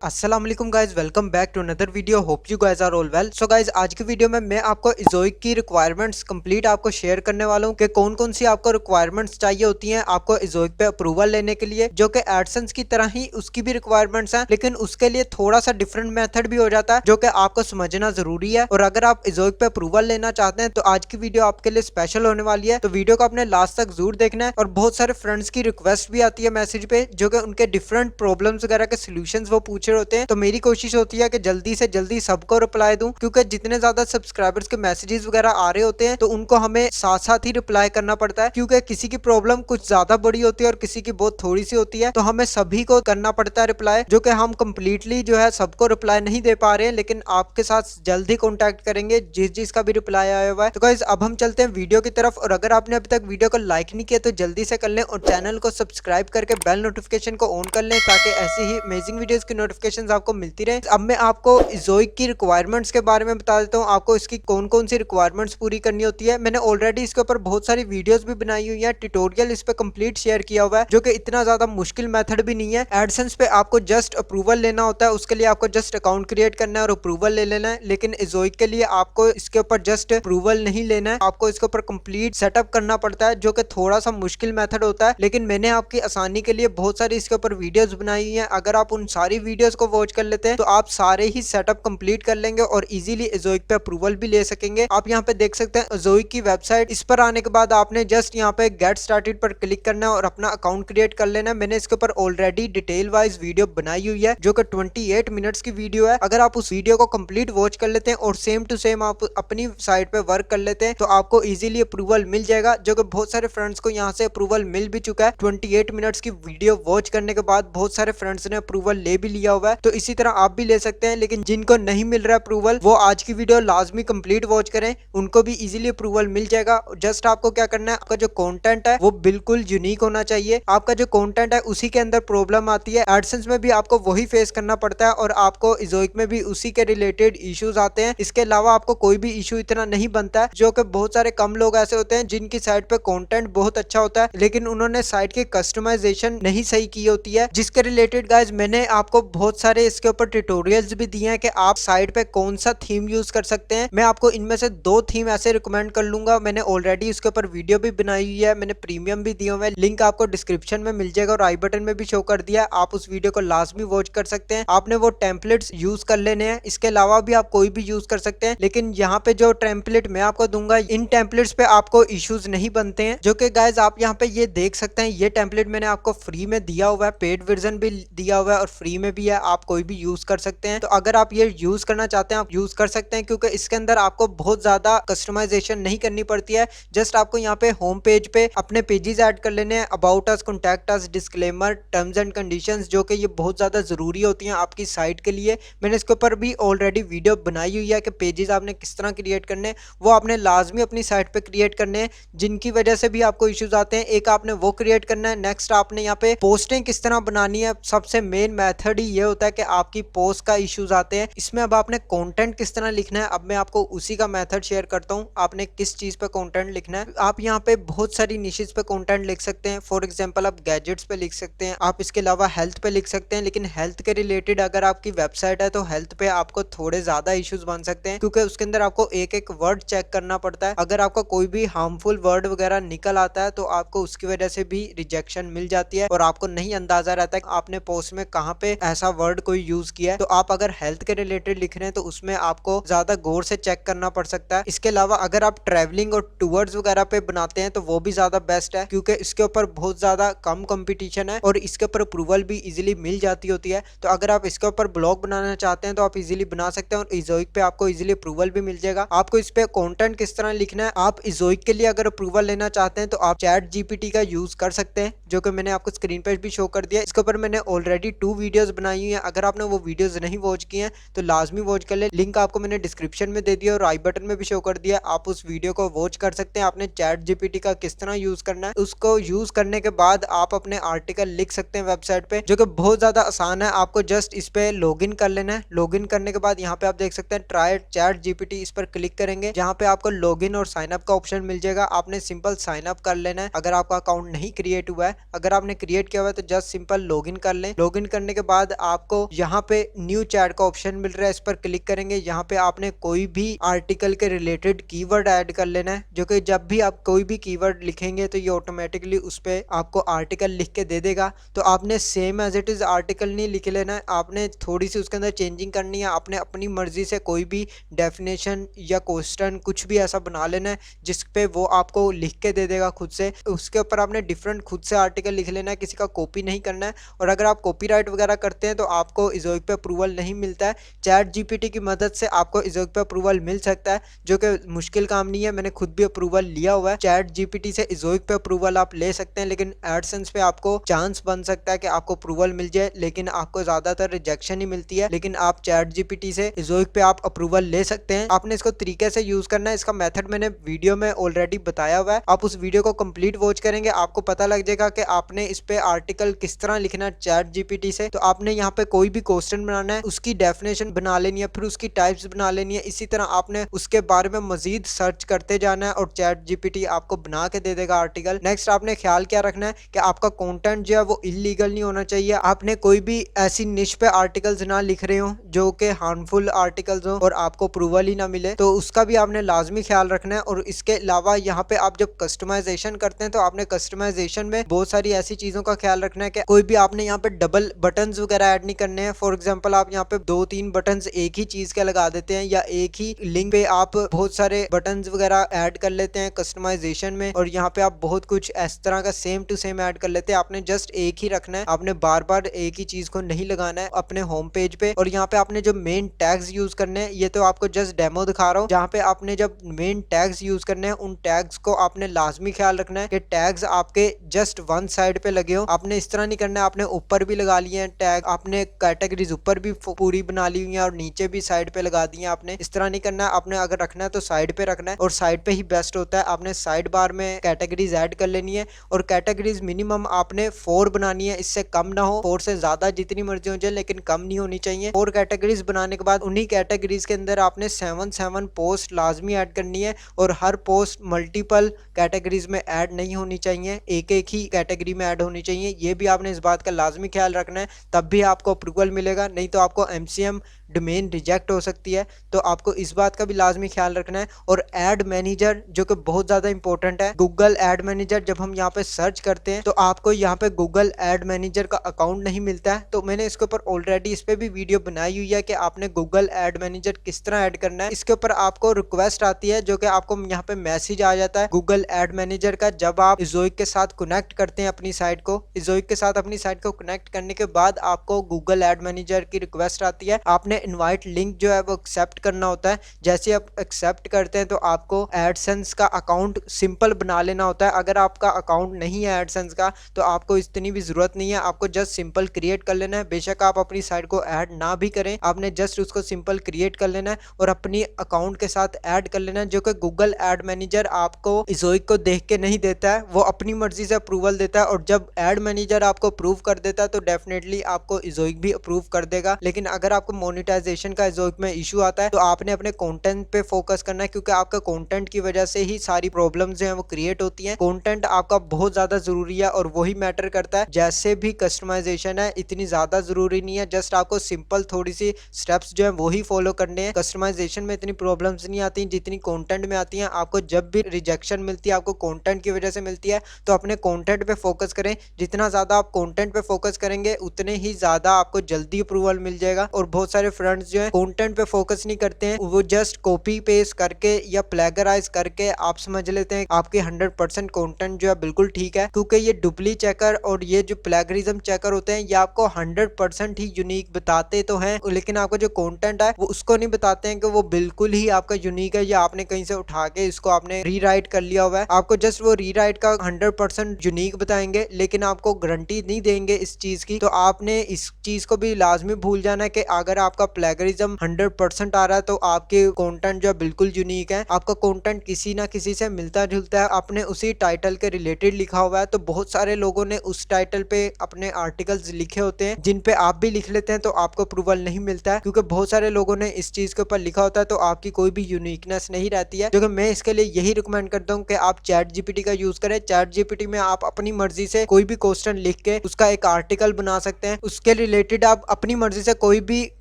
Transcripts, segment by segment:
अस्सलाम वालेकुम guys, welcome back to another video. Hope you guys are all well. So guys, आज की video में मैं आपको इज़ोइक की रिक्वायरमेंट्स कंप्लीट आपको शेयर करने वाला हूँ कि कौन कौन सी आपको रिक्वायरमेंट्स चाहिए होती हैं आपको इज़ोइक पे अप्रूवल लेने के लिए, जो कि एडसेंस की तरह ही उसकी भी रिक्वायरमेंट्स हैं, लेकिन उसके लिए थोड़ा सा डिफरेंट मेथड भी हो जाता है जो कि आपको समझना जरूरी है। और अगर आप इज़ोइक पे अप्रूवल लेना चाहते हैं तो आज की वीडियो आपके लिए स्पेशल होने वाली है, तो वीडियो को अपने लास्ट तक जरूर देखना है। और बहुत सारे फ्रेंड्स की रिक्वेस्ट भी आती है मैसेज पे, जो कि उनके डिफरेंट प्रॉब्लम्स वगैरह के सोल्यूशन वो पूछ रहे होते हैं। तो मेरी कोशिश होती है कि जल्दी से जल्दी सबको रिप्लाई दूं, क्योंकि जितने ज्यादा सब्सक्राइबर्स के मैसेजेस वगैरह आ रहे होते हैं तो उनको हमें साथ साथ ही रिप्लाई करना पड़ता है, क्योंकि किसी की प्रॉब्लम कुछ ज्यादा बड़ी होती है और किसी की बहुत थोड़ी सी होती है। तो हमें सभी को करना पड़ता है रिप्लाई, जो कि हम कंप्लीटली जो है सबको रिप्लाई नहीं दे पा रहे हैं, लेकिन आपके साथ जल्द ही कॉन्टेक्ट करेंगे जिस जिसका भी रिप्लाई आया हुआ है। तो गाइस, अब हम चलते हैं वीडियो की तरफ। और अगर आपने अभी तक वीडियो को लाइक नहीं किया तो जल्दी से कर लें और चैनल को सब्सक्राइब करके बेल नोटिफिकेशन को ऑन कर लें, ताकि ऐसी ही अमेजिंग वीडियोस की नोटिफिकेशंस आपको मिलती रहे। अब मैं आपको इज़ोइक की रिक्वायरमेंट्स के बारे में बता देता हूँ, आपको इसकी कौन कौन सी रिक्वायरमेंट्स पूरी करनी होती है। मैंने ऑलरेडी इसके ऊपर बहुत सारी वीडियोस भी बनाई हुई है, ट्यूटोरियल इस पे कंप्लीट शेयर किया हुआ है, जो कि इतना ज्यादा मुश्किल मेथड भी नहीं है। एडसेंस पे आपको जस्ट अप्रूवल लेना होता है, उसके लिए आपको जस्ट अकाउंट क्रिएट करना है और अप्रूवल ले लेना है। लेकिन इज़ोइक के लिए आपको इसके ऊपर जस्ट अप्रूवल नहीं लेना है, आपको इसके ऊपर कंप्लीट सेटअप करना पड़ता है, जो कि थोड़ा सा मुश्किल मेथड होता है। लेकिन मैंने आपकी आसानी के लिए बहुत सारी इसके ऊपर वीडियोस बनाई हुई है। अगर आप उन सारी वीडियोस को वॉच कर लेते हैं तो आप सारे ही सेटअप कंप्लीट कर लेंगे और इजीली इज़ोइक पे अप्रूवल भी ले सकेंगे। आप यहाँ पे देख सकते हैं इज़ोइक की वेबसाइट। इस पर आने के बाद आपने जस्ट यहाँ पे गेट स्टार्टेड पर क्लिक करना है और अपना अकाउंट क्रिएट कर लेना है। मैंने इसके ऊपर ऑलरेडी डिटेल वाइज वीडियो बनाई हुई है, जो कि 28 मिनट्स की वीडियो है। अगर आप उस वीडियो को कंप्लीट वॉच कर लेते हैं और सेम टू सेम आप अपनी साइट पे वर्क कर लेते हैं तो आपको इजीली अप्रूवल मिल जाएगा, जो कि बहुत सारे फ्रेंड्स को यहाँ से अप्रूवल मिल भी चुका है। 28 मिनट्स की वीडियो वॉच करने के बाद बहुत सारे फ्रेंड्स ने अप्रूवल ले भी लिया हुआ है, तो इसी तरह आप भी ले सकते हैं। लेकिन जिनको नहीं मिल रहा अप्रूवल, वो आज की वीडियो लाजमी कंप्लीट वॉच करें, उनको भी इजीली अप्रूवल मिल जाएगा। जस्ट आपको क्या करना है, आपका जो कंटेंट है वो बिल्कुल यूनिक होना चाहिए। आपका जो कंटेंट है उसी के अंदर प्रॉब्लम आती है, एडसेंस में भी आपको वही फेस करना पड़ता है और आपको इज़ोइक में भी उसी के रिलेटेड इश्यूज आते हैं। इसके अलावा आपको कोई भी इशू इतना नहीं बनता है, जो कि बहुत सारे कम लोग ऐसे होते हैं जिनकी साइट पे कंटेंट बहुत अच्छा होता है, लेकिन उन्होंने साइट की कस्टमाइजेशन नहीं सही की होती है, जिसके रिलेटेड गाइज मैंने आपको बहुत सारे इसके ऊपर ट्यूटोरियल्स भी दिए हैं कि आप साइट पे कौन सा थीम यूज कर सकते हैं। मैं आपको इनमें से 2 थीम ऐसे रिकमेंड कर लूंगा। मैंने ऑलरेडी इसके ऊपर वीडियो भी बनाई हुई है, मैंने प्रीमियम भी दिया हुआ है, लिंक आपको डिस्क्रिप्शन में मिल जाएगा और आई बटन में भी शो कर दिया। आप उस वीडियो को लाजमी वॉच कर सकते हैं। आपने वो टेम्पलेट्स यूज कर लेने हैं, इसके अलावा भी आप कोई भी यूज कर सकते हैं। लेकिन यहाँ पे जो टेम्पलेट मैं आपको दूंगा, इन टेम्पलेट्स पे आपको इश्यूज नहीं बनते हैं, जो कि गाइज आप यहाँ पे ये देख सकते हैं। ये टेम्पलेट मैंने आपको फ्री में दिया हुआ है, पेड वर्जन भी दिया हुआ है और फ्री में भी है, आप कोई भी यूज कर सकते हैं। तो अगर आप ये यूज करना चाहते हैं आप यूज कर सकते हैं, क्योंकि इसके अंदर आपको बहुत ज्यादा कस्टमाइजेशन नहीं करनी पड़ती है। जस्ट आपको यहाँ पे होम पेज पे अपने पेजेस ऐड कर लेने हैं, about us, contact us, disclaimer, terms and conditions, जो कि ये बहुत ज्यादा जरूरी होती हैं आपकी साइट के लिए। मैंने इसके ऊपर भी ऑलरेडी वीडियो बनाई हुई है कि पेजेस आपने किस तरह क्रिएट करने, वो आपने लाजमी अपनी साइट पे क्रिएट करने हैं, जिनकी वजह से भी आपको इश्यूज आते हैं। एक आपने वो क्रिएट करना है। नेक्स्ट आपने यहाँ पे पोस्टिंग किस तरह बनानी है, सबसे मेन मेथड ही ये होता है कि आपकी पोस्ट का इश्यूज आते हैं। इसमें अब आपने कंटेंट किस तरह लिखना है, अब मैं आपको उसी का मेथड शेयर करता हूँ। आपने किस चीज पे कंटेंट लिखना है, आप यहाँ पे बहुत सारी निशेस पे कंटेंट लिख सकते हैं। फॉर एग्जांपल आप गैजेट्स पे लिख सकते हैं, आप इसके अलावा हेल्थ पे लिख सकते हैं। लेकिन हेल्थ के रिलेटेड अगर आपकी वेबसाइट है तो हेल्थ पे आपको थोड़े ज्यादा इश्यूज बन सकते हैं, क्योंकि उसके अंदर आपको एक एक वर्ड चेक करना पड़ता है। अगर आपका कोई भी हार्मफुल वर्ड वगैरह निकल आता है तो आपको उसकी वजह से भी रिजेक्शन मिल जाती है और आपको नहीं अंदाजा रहता है आपने पोस्ट में कहाँ पे ऐसा वर्ड कोई यूज किया है। तो आप अगर हेल्थ के रिलेटेड लिख रहे हैं तो उसमें आपको ज्यादा गौर से चेक करना पड़ सकता है। इसके अलावा अगर आप ट्रैवलिंग और टूर्स वगैरह पे बनाते हैं तो वो भी ज्यादा बेस्ट है, क्योंकि इसके ऊपर बहुत ज्यादा कम कंपटीशन है और इसके ऊपर अप्रूवल भी इजीली मिल जाती होती है। तो अगर आप इसके ऊपर ब्लॉग बनाना चाहते हैं तो आप इजीली बना सकते हैं और इज़ोइक पे आपको इजीली अप्रूवल भी मिल जाएगा। आपको इस पे कंटेंट किस तरह लिखना है, आप इज़ोइक के लिए अगर अप्रूवल लेना चाहते हैं तो आप चैट जीपीटी का यूज कर सकते हैं, जो कि मैंने आपको स्क्रीन पर भी शो कर दिया। इसके ऊपर मैंने ऑलरेडी 2 वीडियोस बनाई हुई है। अगर आपने वो वीडियोस नहीं वॉच की हैं तो लाजमी वॉच कर ले, लिंक आपको मैंने डिस्क्रिप्शन में दे दिया और आई बटन में भी शो कर दिया। आप उस वीडियो को वॉच कर सकते हैं। आपने चैट जीपीटी का किस तरह यूज करना है, उसको यूज करने के बाद आप अपने आर्टिकल लिख सकते हैं वेबसाइट पे, जो कि बहुत ज्यादा आसान है। आपको जस्ट इस पे लॉगिन कर लेना है। लॉगिन करने के बाद यहाँ पे आप देख सकते हैं ट्राई चैट जीपीटी, इस पर क्लिक करेंगे, जहाँ पे आपको लॉगिन और साइन अप का ऑप्शन मिल जाएगा। आपने सिंपल साइन अप कर लेना है अगर आपका अकाउंट नहीं क्रिएट हुआ है। अगर आपने क्रिएट किया हुआ है तो जस्ट सिंपल लॉगिन कर लें। लॉगिन करने के बाद आपको यहाँ पे न्यू चैट का ऑप्शन मिल रहा है, इस पर क्लिक करेंगे। यहाँ पे आपने कोई भी आर्टिकल के रिलेटेड कीवर्ड ऐड कर लेना है, जो कि जब भी आप कोई भी कीवर्ड लिखेंगे तो ये ऑटोमेटिकली उस पे आपको आर्टिकल लिख के दे देगा। तो आपने same as it is article नहीं लिख लेना है, आपने थोड़ी सी उसके अंदर चेंजिंग करनी है। आपने अपनी मर्जी से कोई भी डेफिनेशन या क्वेश्चन कुछ भी ऐसा बना लेना है जिस पे वो आपको लिख के दे देगा खुद से। उसके ऊपर आपने डिफरेंट खुद से आर्टिकल लिख लेना है, किसी का कॉपी नहीं करना है। और अगर आप कॉपीराइट वगैरह करते हैं तो आपको इज़ोइक पे अप्रूवल नहीं मिलता है। चैट जीपीटी की मदद से आपको इज़ोइक पे अप्रूवल मिल सकता है, जो कि मुश्किल काम नहीं है। मैंने खुद भी अप्रूवल लिया हुआ है। चैट जीपीटी से इज़ोइक पे अप्रूवल आप ले सकते हैं, लेकिन एडसेंस पे आपको चांस बन सकता है कि आपको अप्रूवल मिल जाए, लेकिन आपको ज्यादातर रिजेक्शन ही मिलती है। लेकिन आप चैट जीपीटी से इज़ोइक पे आप अप्रूवल ले सकते हैं। आपने इसको तरीके से यूज करना है। इसका मेथड मैंने वीडियो में ऑलरेडी बताया हुआ है, आप उस वीडियो को कंप्लीट वॉच करेंगे, आपको पता लग जाएगा कि आपने इस पे आर्टिकल किस तरह लिखना है चैट जीपीटी से। तो आपने यहाँ पे कोई भी क्वेश्चन बनाना है, उसकी डेफिनेशन बना लेनी है, फिर उसकी टाइप्स बना लेनी है। इसी तरह आपने उसके बारे में मजीद सर्च करते जाना है और चैट जीपीटी आपको बना के दे देगा आर्टिकल। नेक्स्ट आपने ख्याल क्या रखना है कि आपका कंटेंट जो है वो इलीगल नहीं होना चाहिए। आपने कोई भी ऐसी निश पे आर्टिकल्स ना लिख रहे हो जो कि हार्मफुल आर्टिकल्स हो और आपको अप्रूवल ही ना मिले, तो उसका भी आपने लाजमी ख्याल रखना है। और इसके अलावा यहाँ पे आप जब कस्टमाइजेशन करते हैं तो आपने कस्टमाइजेशन में बहुत सारी ऐसी चीजों का ख्याल रखना है कि कोई भी आपने यहाँ पे डबल बटन्स वगैरह ऐड नहीं करने हैं। फॉर एग्जांपल आप यहाँ पे 2-3 बटन्स एक ही चीज के लगा देते हैं, या एक ही लिंक पे आप बहुत सारे बटन्स वगैरह ऐड कर लेते हैं कस्टमाइजेशन में, और यहाँ पे आप बहुत कुछ इस तरह का सेम टू सेम ऐड कर लेते हैं। आपने जस्ट एक ही रखना है, आपने बार बार एक ही चीज को नहीं लगाना है अपने होम पेज पे। और यहाँ पे आपने जो मेन टैग्स यूज करने हैं, ये तो आपको जस्ट डेमो दिखा रहा हूँ। जहाँ पे आपने जब मेन टैग्स यूज करने हैं, उन टैग्स को आपने लाजमी ख्याल रखना है कि टैग्स आपके जस्ट वन साइड पे लगे हो। आपने इस तरह नहीं करना है आपने ऊपर भी लगा लिए हैं टैग, आपने कैटेगरीज ऊपर भी पूरी बना ली हुई है और नीचे भी साइड पे लगा दी है। आपने इस तरह नहीं करना है, आपने अगर रखना है तो साइड पे रखना है, और साइड पे ही बेस्ट होता है। आपने साइड बार में कैटेगरीज ऐड कर लेनी है, और कैटेगरीज मिनिमम आपने 4 बनानी है, इससे कम ना हो। 4 से ज्यादा जितनी मर्जी हो जाए, लेकिन कम नहीं होनी चाहिए। 4 कैटेगरीज बनाने के बाद उन्हीं कैटेगरीज के अंदर आपने 7 पोस्ट लाजमी ऐड करनी है, और हर पोस्ट मल्टीपल कैटेगरीज में ऐड नहीं होनी चाहिए, एक एक ही कैटेगरी में ऐड होनी चाहिए। ये भी आपने इस बात का लाजमी ख्याल रखना है, तब भी आपको अप्रूवल मिलेगा, नहीं तो आपको एमसीएम डोमेन रिजेक्ट हो सकती है। तो आपको इस बात का भी लाजमी ख्याल रखना है। और एड मैनेजर जो कि बहुत ज्यादा इंपॉर्टेंट है, गूगल एड मैनेजर जब हम यहाँ पे सर्च करते हैं तो आपको यहाँ पे गूगल एड मैनेजर का अकाउंट नहीं मिलता है। तो मैंने इसके ऊपर ऑलरेडी इस पे भी वीडियो बनाई हुई है कि आपने गूगल एड मैनेजर किस तरह ऐड करना है। इसके ऊपर आपको रिक्वेस्ट आती है, जो कि आपको यहाँ पे मैसेज आ जाता है गूगल एड मैनेजर का। जब आप इज़ोइक के साथ कनेक्ट करते हैं अपनी साइट को, इज़ोइक के साथ अपनी साइट को कनेक्ट करने के बाद आपको गूगल एड मैनेजर की रिक्वेस्ट आती है। आपने इनवाइट लिंक जो है वो एक्सेप्ट करना होता है। जैसे आप एक्सेप्ट करते हैं तो आपको एडसेंस का अकाउंट सिंपल बना लेना होता है। अगर आपका अकाउंट नहीं है एडसेंस का तो आपको इतनी भी जरूरत नहीं है, आपको जस्ट सिंपल क्रिएट कर लेना है। बेशक आप अपनी साइट को ऐड ना भी करें, आपने जस्ट उसको सिंपल क्रिएट कर लेना है और अपनी अकाउंट के साथ ऐड कर लेना है, जो कि गूगल एड मैनेजर आपको इज़ोइक को देख के नहीं देता है, वो अपनी मर्जी से अप्रूवल देता है। और जब एड मैनेजर आपको अप्रूव कर देता है तो डेफिनेटली आपको इज़ोइक भी अप्रूव कर देगा। लेकिन अगर आपको मोनेटाइजेशन का इज़ोइक में इशू आता है तो आपने अपने कंटेंट पे फोकस करना है, क्योंकि आपका कंटेंट की वजह से ही सारी प्रॉब्लम्स जो है वो क्रिएट होती हैं। कंटेंट आपका बहुत ज्यादा जरूरी है और वही मैटर करता है। जैसे भी कस्टमाइजेशन है इतनी ज्यादा जरूरी नहीं है, जस्ट आपको सिंपल थोड़ी सी स्टेप्स जो है वही फॉलो करने हैं। कस्टमाइजेशन में इतनी प्रॉब्लम्स नहीं आती जितनी कंटेंट में आती हैं। आपको जब भी रिजेक्शन मिलती है आपको कंटेंट की वजह से मिलती है, तो अपने कंटेंट पे फोकस करें। जितना ज्यादा आप कंटेंट पे फोकस करेंगे उतने ही ज्यादा आपको जल्दी अप्रूवल मिल जाएगा। और बहुत सारे फ्रेंड्स जो है कंटेंट पे फोकस नहीं करते हैं, वो जस्ट कॉपी पेस्ट करके या प्लेगराइज करके आप समझ लेते हैं आपके 100% कंटेंट जो है बिल्कुल ठीक है, क्योंकि ये डुप्ली चेकर और ये जो प्लेगरिज्म चेकर होते हैं ये आपको 100% ही यूनिक बताते तो हैं, लेकिन आपका जो कंटेंट है वो उसको नहीं बताते हैं कि वो बिल्कुल ही आपका यूनिक है या आपने कहीं से उठा के इसको आपने रीराइट कर लिया हुआ है। आपको जस्ट वो रीराइट का 100% यूनिक बताएंगे, लेकिन आपको गारंटी नहीं देंगे इस चीज की। तो आपने इस चीज को भी लाजमी भूल जाना है कि अगर आपका प्लेगरिज्म 100% आ रहा है तो आपके कंटेंट जो है बिल्कुल यूनिक है, आपका कंटेंट किसी ना किसी से मिलता जुलता है, आपने उसी टाइटल के रिलेटेड लिखा हुआ है। तो बहुत सारे लोगों ने उस टाइटल पे अपने आर्टिकल्स लिखे होते हैं जिन पे आप भी लिख लेते हैं तो आपको अप्रूवल नहीं मिलता है, क्योंकि बहुत सारे लोगों ने इस चीज के ऊपर लिखा होता है तो आपकी कोई भी यूनिकनेस नहीं रहती है। जो कि मैं इसके लिए यही रिकमेंड करता हूँ कि आप चैट जीपीटी का यूज करें। चैट जीपीटी में आप अपनी मर्जी से कोई भी क्वेश्चन लिख के उसका एक आर्टिकल बना सकते हैं, उसके रिलेटेड आप अपनी मर्जी से कोई भी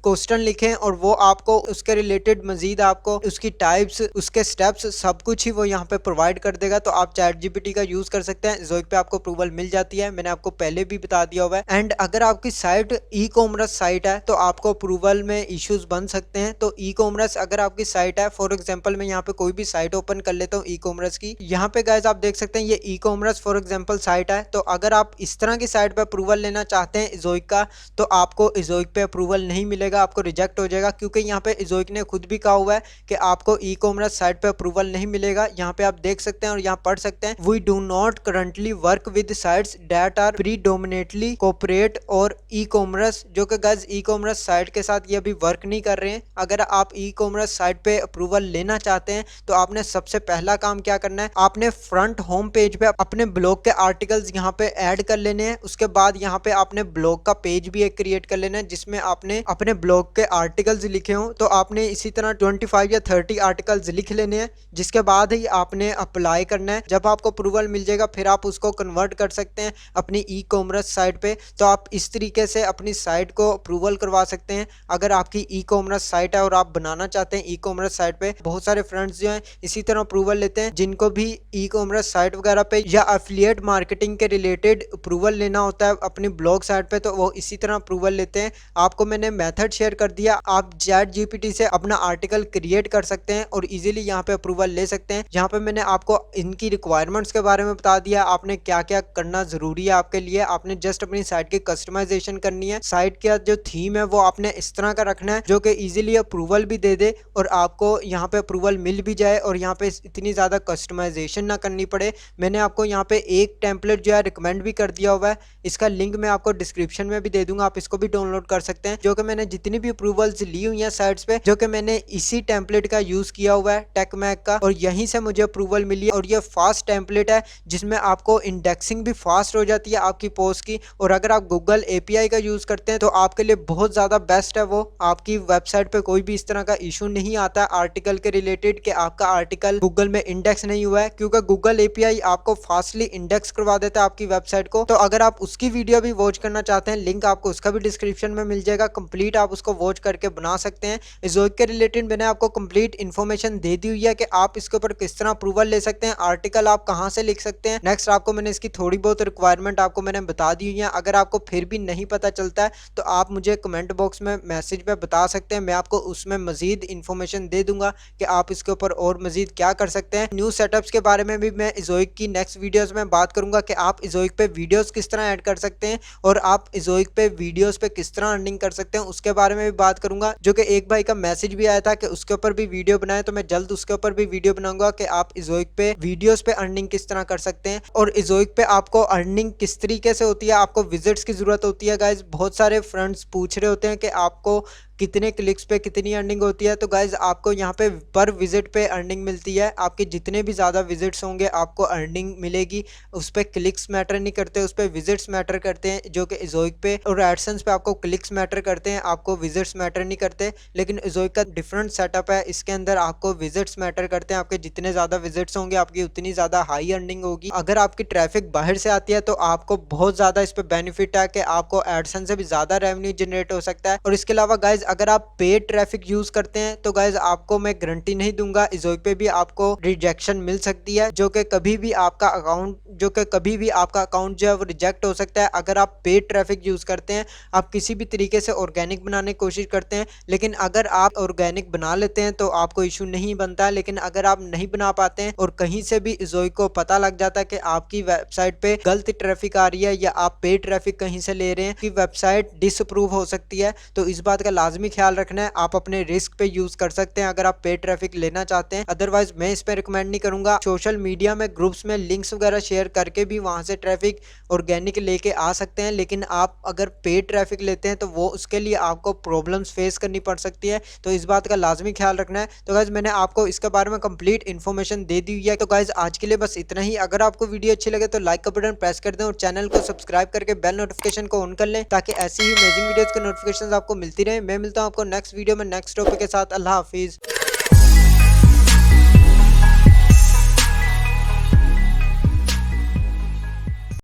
क्वेश्चन लिखें और वो आपको उसके रिलेटेड मजीद आपको उसकी टाइप्स, उसके स्टेप्स, सब कुछ ही वो यहाँ पे प्रोवाइड कर देगा। तो आप चैट जीपीटी का यूज कर सकते हैं, ज़ोइक पे आपको अप्रूवल मिल जाती है, मैंने आपको पहले भी बता दिया हुआ है। एंड अगर आपकी साइट ई कॉमर्स साइट है तो आपको अप्रूवल में इश्यूज बन सकते हैं। तो ई कॉमर्स अगर आपकी साइट है, फॉर एग्जाम्पल मैं यहाँ पे कोई भी साइट ओपन कर लेता हूँ ई कॉमर्स की, यहाँ पे गाइस आप देख सकते हैं ये e commerce for example site है। तो अगर आप इस तरह की साइट पे अप्रूवल लेना चाहते हैं ज़ोइक का, तो आपको ज़ोइक पे अप्रूवल नहीं मिलेगा, आपको रिजेक्ट हो जाएगा, क्योंकि यहाँ पे ज़ोइक ने खुद भी कहा हुआ है कि आपको ई कॉमर्स साइट पे अप्रूवल नहीं मिलेगा। यहाँ पे आप देख सकते हैं और यहाँ पढ़ सकते हैं, we do not currently work with sites that are predominantly corporate और ई कॉमर्स, जो कि गाइस ई कॉमर्स साइट के साथ ये अभी वर्क नहीं कर रहे हैं। अगर आप ई कॉमर्स साइट पे अप्रूवल लेना चाहते हैं तो आपने सबसे पहला काम क्या करना है, आपने फ्रंट होम पेज पे अपने ब्लॉग के आर्टिकल्स यहाँ पे ऐड कर लेने हैं। उसके बाद यहाँ पे आपने ब्लॉग का पेज भी एक क्रिएट कर लेना है जिसमें आपने अपने ब्लॉग के आर्टिकल्स लिखे हों। तो आपने इसी तरह 25 या 30 आर्टिकल्स लिख लेने हैं, जिसके बाद ही आपने अप्लाई करना है। जब आपको अप्रूवल मिल जाएगा फिर आप उसको कन्वर्ट कर सकते हैं अपनी ई कॉमर्स साइट पे। तो आप इस तरीके से अपनी साइट को अप्रूवल करवा सकते हैं। अगर आपकी ई कॉमर्स साइट है और आप बनाना चाहते हैं ई कॉमर्स साइट पे, बहुत सारे फ्रेंड्स जो हैं इसी तरह अप्रूवल लेते हैं जिनको भी ई कॉमर्स साइट वगैरह पे या एफिलिएट मार्केटिंग के रिलेटेड अप्रूवल लेना होता है अपनी ब्लॉग साइट पे, तो वो इसी तरह अप्रूवल लेते हैं। आपको मैंने मेथड शेयर कर दिया, आप चैट जीपीटी से अपना आर्टिकल क्रिएट कर सकते हैं और इजीली यहाँ पे अप्रूवल ले सकते हैं। यहाँ पे मैंने आपको इनकी रिक्वायरमेंट्स के बारे में बता दिया, आपने क्या क्या करना जरूरी है आपके लिए। आपने जस्ट अपनी साइट की कस्टमाइजेशन करनी है, साइट का जो थीम है वो आपने इस तरह का रखना है जो कि इजीली अप्रूवल भी दे दे और आपको यहाँ पे अप्रूवल मिल भी जाए और यहाँ पे इतनी ज़्यादा कस्टमाइजेशन ना करनी पड़े। मैंने आपको यहाँ पे एक टेम्पलेट जो है रिकमेंड भी कर दिया हुआ है, इसका लिंक मैं आपको डिस्क्रिप्शन में भी दे दूंगा, आप इसको भी डाउनलोड कर सकते हैं। जो कि मैंने जितनी भी अप्रूवल्स ली हुई हैं साइट्स पे, जो कि मैंने इसी टेम्पलेट का यूज किया हुआ है टेकमैक का, और यहीं से मुझे अप्रूवल मिली है। और ये फास्ट टेम्पलेट है जिसमें आपको इंडेक्सिंग भी फास्ट हो जाती है आपकी पोस्ट की। और अगर आप गूगल एपीआई का यूज करते हैं तो आपके लिए बहुत ज्यादा बेस्ट है, वो आपकी वेबसाइट पे कोई भी इस तरह का इशू नहीं आता आर्टिकल के रिलेटेड कि आपका आर्टिकल गूगल में इंडेक्स नहीं हुआ है, क्योंकि गूगल एपीआई आपको फास्टली इंडेक्स करवा देता है आपकी वेबसाइट को। तो अगर आप उसकी वीडियो भी वॉच करना चाहते हैं, लिंक आपको उसका भी डिस्क्रिप्शन में मिल जाएगा, कंप्लीट आप उसको वॉच करके बना सकते हैं। ज़ोइक के रिलेटेड मैंने आपको कंप्लीट इन्फॉर्मेशन दे दी हुई है कि आप इसके ऊपर किस तरह अप्रूवल ले सकते हैं, आर्टिकल आप कहां से लिख सकते हैं। नेक्स्ट आपको मैंने इसकी थोड़ी बहुत रिक्वायरमेंट आपको मैंने बता दी हुई है। अगर आपको फिर भी नहीं पता चलता है तो आप मुझे कमेंट बॉक्स में मैसेज पे बता सकते हैं, मैं आपको उसमें मजीद इन्फॉर्मेशन दे दूंगा कि आप इसके ऊपर और मजीद क्या कर सकते हैं। न्यू सेटअप्स के बारे में भी मैं ज़ोइक की नेक्स्ट वीडियोस में बात करूंगा कि आप ज़ोइक पे वीडियोस किस तरह ऐड कर सकते हैं और आप ज़ोइक पे वीडियोस पे किस तरह अर्निंग कर सकते हैं, उसके बारे में भी बात करूंगा। जो कि एक भाई का मैसेज भी आया था कि उसके ऊपर भी वीडियो बनाए, तो मैं जल्द उसके ऊपर भी वीडियो बनाऊंगा कि आप ज़ोइक पे वीडियोस पे अर्निंग किस तरह कर सकते हैं और ज़ोइक पे आपको अर्निंग किस तरीके से होती है। आपको विजिट्स की जरूरत होती है गाइज, बहुत सारे फ्रेंड्स पूछ रहे होते हैं कि आपको कितने क्लिक्स पे कितनी अर्निंग होती है। तो गाइज आपको यहाँ पे पर विजिट पे अर्निंग मिलती है, आपके जितने भी ज़्यादा विजिट्स होंगे आपको अर्निंग मिलेगी। उस पर क्लिक्स मैटर नहीं करते, उस पर विजिट्स मैटर करते हैं, जो कि ज़ोइक पे और एडसेंस पे आपको क्लिक्स मैटर करते हैं, आपको विजिट्स मैटर नहीं करते। लेकिन ज़ोइक का डिफरेंट सेटअप है, इसके अंदर आपको विजिट्स मैटर करते हैं, आपके जितने ज़्यादा विजिट्स होंगे आपकी उतनी ज़्यादा हाई अर्निंग होगी। अगर आपकी ट्रैफिक बाहर से आती है तो आपको बहुत ज़्यादा इस पर बेनिफिट है कि आपको एडसेंस से भी ज़्यादा रेवेन्यू जनरेट हो सकता है। और इसके अलावा गाइज अगर आप पेड ट्रैफिक यूज करते हैं तो गाइज आपको मैं गारंटी नहीं दूंगा, ज़ोइक पे भी आपको रिजेक्शन मिल सकती है, जो कि कभी भी आपका अकाउंट जो है वो रिजेक्ट हो सकता है। अगर आप पेड ट्रैफिक यूज करते हैं, आप किसी भी तरीके से ऑर्गेनिक बनाने की कोशिश करते हैं, लेकिन अगर आप ऑर्गेनिक बना लेते हैं तो आपको इशू नहीं बनता है। लेकिन अगर आप नहीं बना पाते हैं और कहीं से भी ज़ोइक को पता लग जाता है कि आपकी वेबसाइट पे गलत ट्रैफिक आ रही है या आप पेड ट्रैफिक कहीं से ले रहे हैं, कि वेबसाइट डिसअप्रूव हो सकती है। तो इस बात का लाजमी लाजमी ख्याल रखना है। आप अपने रिस्क पे यूज कर सकते हैं अगर आप पेड ट्रैफिक लेना चाहते हैं, अदरवाइज मैं इस पे रिकमेंड नहीं करूंगा। सोशल मीडिया में ग्रुप्स में लिंक्स वगैरह शेयर करके भी वहां से ट्रैफिक ऑर्गेनिक लेके आ सकते हैं, लेकिन आप अगर पेड ट्रैफिक लेते हैं तो वो उसके लिए आपको प्रॉब्लम्स फेस करनी पड़ सकती है, तो इस बात का लाजमी ख्याल रखना है। तो गाइज मैंने आपको इसके बारे में कंप्लीट इन्फॉर्मेशन दे दी है। तो गाइज आज के लिए बस इतना ही। अगर आपको वीडियो अच्छी लगे तो लाइक का बटन प्रेस कर दें और चैनल को सब्सक्राइब करके बेल नोटिफिकेशन को ऑन कर लें, ताकि ऐसी ही अमेजिंग वीडियोस के नोटिफिकेशन आपको मिलती रहे। मैं मिलता हूँ आपको नेक्स्ट वीडियो में नेक्स्ट टॉपिक के साथ। अल्लाह हाफिज।